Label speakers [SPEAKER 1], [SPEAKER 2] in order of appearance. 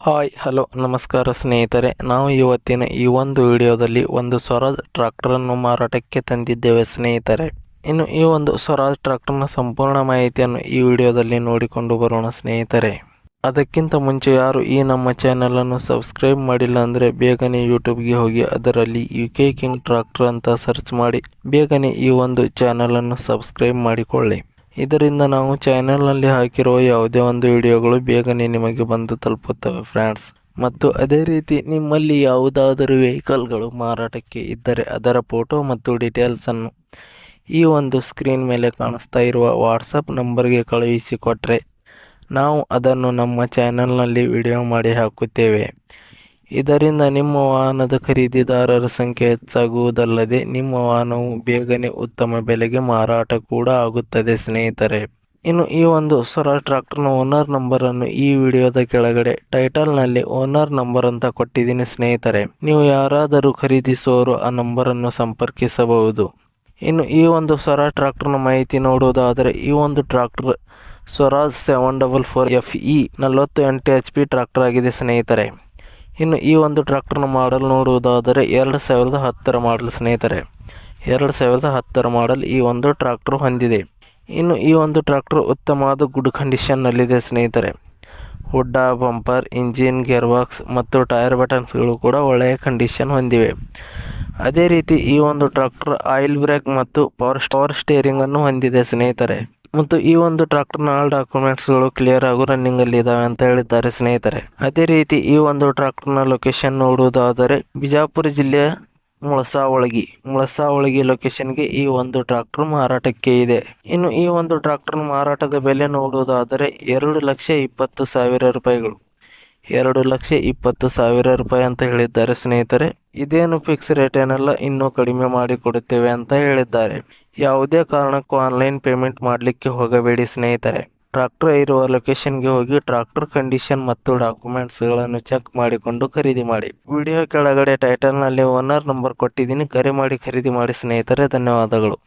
[SPEAKER 1] Hi hello ನಮಸ್ಕಾರ ಸ್ನೇಹಿತರೆ, ನಾವು ಇವತ್ತಿನ ಈ ಒಂದು ವಿಡಿಯೋದಲ್ಲಿ ಒಂದು ಸ್ವರಾಜ್ ಟ್ರ್ಯಾಕ್ಟರನ್ನು ಮಾರಾಟಕ್ಕೆ ತಂದಿದ್ದೇವೆ ಸ್ನೇಹಿತರೆ. ಇನ್ನು ಈ ಒಂದು ಸ್ವರಾಜ್ ಟ್ರ್ಯಾಕ್ಟರ್ನ ಸಂಪೂರ್ಣ ಮಾಹಿತಿಯನ್ನು ಈ ವಿಡಿಯೋದಲ್ಲಿ ನೋಡಿಕೊಂಡು ಬರೋಣ ಸ್ನೇಹಿತರೆ. ಅದಕ್ಕಿಂತ ಮುಂಚೆ ಯಾರು ಈ ನಮ್ಮ ಚಾನಲನ್ನು ಸಬ್ಸ್ಕ್ರೈಬ್ ಮಾಡಿಲ್ಲ ಅಂದರೆ ಬೇಗನೆ ಯೂಟ್ಯೂಬ್ಗೆ ಹೋಗಿ ಅದರಲ್ಲಿ UK ಕಿಂಗ್ ಟ್ರ್ಯಾಕ್ಟರ್ ಅಂತ ಸರ್ಚ್ ಮಾಡಿ ಬೇಗನೆ ಈ ಒಂದು ಚಾನಲನ್ನು ಸಬ್ಸ್ಕ್ರೈಬ್ ಮಾಡಿಕೊಳ್ಳಿ. ಇದರಿಂದ ನಾವು ಚಾನೆಲ್ನಲ್ಲಿ ಹಾಕಿರುವ ಯಾವುದೇ ಒಂದು ವಿಡಿಯೋಗಳು ಬೇಗನೆ ನಿಮಗೆ ಬಂದು ತಲುಪುತ್ತವೆ ಫ್ರೆಂಡ್ಸ್. ಮತ್ತು ಅದೇ ರೀತಿ ನಿಮ್ಮಲ್ಲಿ ಯಾವುದಾದರೂ ವೆಹಿಕಲ್ಗಳು ಮಾರಾಟಕ್ಕೆ ಇದ್ದರೆ ಅದರ ಫೋಟೋ ಮತ್ತು ಡೀಟೇಲ್ಸನ್ನು ಈ ಒಂದು ಸ್ಕ್ರೀನ್ ಮೇಲೆ ಕಾಣಿಸ್ತಾ ಇರುವ ವಾಟ್ಸಪ್ ನಂಬರ್ಗೆ ಕಳುಹಿಸಿಕೊಟ್ರೆ ನಾವು ಅದನ್ನು ನಮ್ಮ ಚಾನೆಲ್ನಲ್ಲಿ ವಿಡಿಯೋ ಮಾಡಿ ಹಾಕುತ್ತೇವೆ. ಇದರಿಂದ ನಿಮ್ಮ ವಾಹನದ ಖರೀದಿದಾರರ ಸಂಖ್ಯೆ ಹೆಚ್ಚಾಗುವುದಲ್ಲದೆ ನಿಮ್ಮ ವಾಹನವು ಬೇಗನೆ ಉತ್ತಮ ಬೆಲೆಗೆ ಮಾರಾಟ ಕೂಡ ಆಗುತ್ತದೆ ಸ್ನೇಹಿತರೆ. ಇನ್ನು ಈ ಒಂದು ಸ್ವರಾಜ್ ಟ್ರ್ಯಾಕ್ಟರ್ನ ಓನರ್ ನಂಬರನ್ನು ಈ ವಿಡಿಯೋದ ಕೆಳಗಡೆ ಟೈಟಲ್ನಲ್ಲಿ ಓನರ್ ನಂಬರ್ ಅಂತ ಕೊಟ್ಟಿದ್ದೀನಿ ಸ್ನೇಹಿತರೆ. ನೀವು ಯಾರಾದರೂ ಖರೀದಿಸುವವರು ಆ ನಂಬರನ್ನು ಸಂಪರ್ಕಿಸಬಹುದು. ಇನ್ನು ಈ ಒಂದು ಸ್ವರಾಜ್ ಟ್ರ್ಯಾಕ್ಟರ್ನ ಮಾಹಿತಿ ನೋಡುವುದಾದರೆ ಈ ಒಂದು tractor Swaraj 744 FE 48 HP tractor ಆಗಿದೆ ಸ್ನೇಹಿತರೆ. ಇನ್ನು ಈ ಒಂದು ಟ್ರ್ಯಾಕ್ಟರ್ನ ಮಾಡಲ್ ನೋಡುವುದಾದರೆ 2010 ಮಾಡಲ್ ಸ್ನೇಹಿತರೆ. 2010 ಮಾಡಲ್ ಈ ಒಂದು ಟ್ರ್ಯಾಕ್ಟರ್ ಹೊಂದಿದೆ. ಇನ್ನು ಈ ಒಂದು ಟ್ರ್ಯಾಕ್ಟರ್ ಉತ್ತಮವಾದ ಗುಡ್ ಕಂಡೀಷನ್ನಲ್ಲಿದೆ ಸ್ನೇಹಿತರೆ. ಹುಡ್ಡ, ಬಂಪರ್, ಇಂಜಿನ್, ಗೇರ್ ಬಾಕ್ಸ್ ಮತ್ತು ಟೈರ್ ಬಟನ್ಸ್ಗಳು ಕೂಡ ಒಳ್ಳೆಯ ಕಂಡೀಷನ್ ಹೊಂದಿವೆ. ಅದೇ ರೀತಿ ಈ ಒಂದು ಟ್ರ್ಯಾಕ್ಟರ್ ಆಯಿಲ್ ಬ್ರೇಕ್ ಮತ್ತು ಪವರ್ ಸ್ಟೇರಿಂಗನ್ನು ಹೊಂದಿದೆ ಸ್ನೇಹಿತರೆ. ಮತ್ತು ಈ ಒಂದು ಟ್ರ್ಯಾಕ್ಟರ್ನ ಆಲ್ ಡಾಕ್ಯುಮೆಂಟ್ಸ್ಗಳು ಕ್ಲಿಯರ್ ಹಾಗೂ ರನ್ನಿಂಗಲ್ಲಿ ಇದ್ದಾವೆ ಅಂತ ಹೇಳಿದ್ದಾರೆ ಸ್ನೇಹಿತರೆ. ಅದೇ ರೀತಿ ಈ ಒಂದು ಟ್ರ್ಯಾಕ್ಟರ್ನ ಲೊಕೇಶನ್ ನೋಡುವುದಾದರೆ ಬಿಜಾಪುರ ಜಿಲ್ಲೆಯ ಮುಳಸಾವಳಗಿ ಲೊಕೇಶನ್ಗೆ ಈ ಒಂದು ಟ್ರ್ಯಾಕ್ಟರ್ ಮಾರಾಟಕ್ಕೆ ಇದೆ. ಇನ್ನು ಈ ಒಂದು ಟ್ರ್ಯಾಕ್ಟರ್ನ ಮಾರಾಟದ ಬೆಲೆ ನೋಡುವುದಾದರೆ 2,20,000 ರೂಪಾಯಿಗಳು. 2,20,000 ರೂಪಾಯಿ ಅಂತ ಹೇಳಿದ್ದಾರೆ ಸ್ನೇಹಿತರೆ. ಇದೇನು ಫಿಕ್ಸ್ ರೇಟ್ ಏನಲ್ಲ, ಇನ್ನೂ ಕಡಿಮೆ ಮಾಡಿ ಕೊಡುತ್ತೇವೆ ಅಂತ ಹೇಳಿದ್ದಾರೆ. ಯಾವುದೇ ಕಾರಣಕ್ಕೂ ಆನ್ಲೈನ್ ಪೇಮೆಂಟ್ ಮಾಡಲಿಕ್ಕೆ ಹೋಗಬೇಡಿ ಸ್ನೇಹಿತರೆ. ಟ್ರ್ಯಾಕ್ಟರ್ ಇರುವ ಲೊಕೇಶನ್ಗೆ ಹೋಗಿ ಟ್ರ್ಯಾಕ್ಟರ್ ಕಂಡೀಷನ್ ಮತ್ತು ಡಾಕ್ಯುಮೆಂಟ್ಸ್ಗಳನ್ನು ಚೆಕ್ ಮಾಡಿಕೊಂಡು ಖರೀದಿ ಮಾಡಿ. ವಿಡಿಯೋ ಕೆಳಗಡೆ ಟೈಟಲ್ನಲ್ಲಿ ಓನರ್ ನಂಬರ್ ಕೊಟ್ಟಿದ್ದೀನಿ, ಕರೆ ಮಾಡಿ ಖರೀದಿ ಮಾಡಿ ಸ್ನೇಹಿತರೆ. ಧನ್ಯವಾದಗಳು.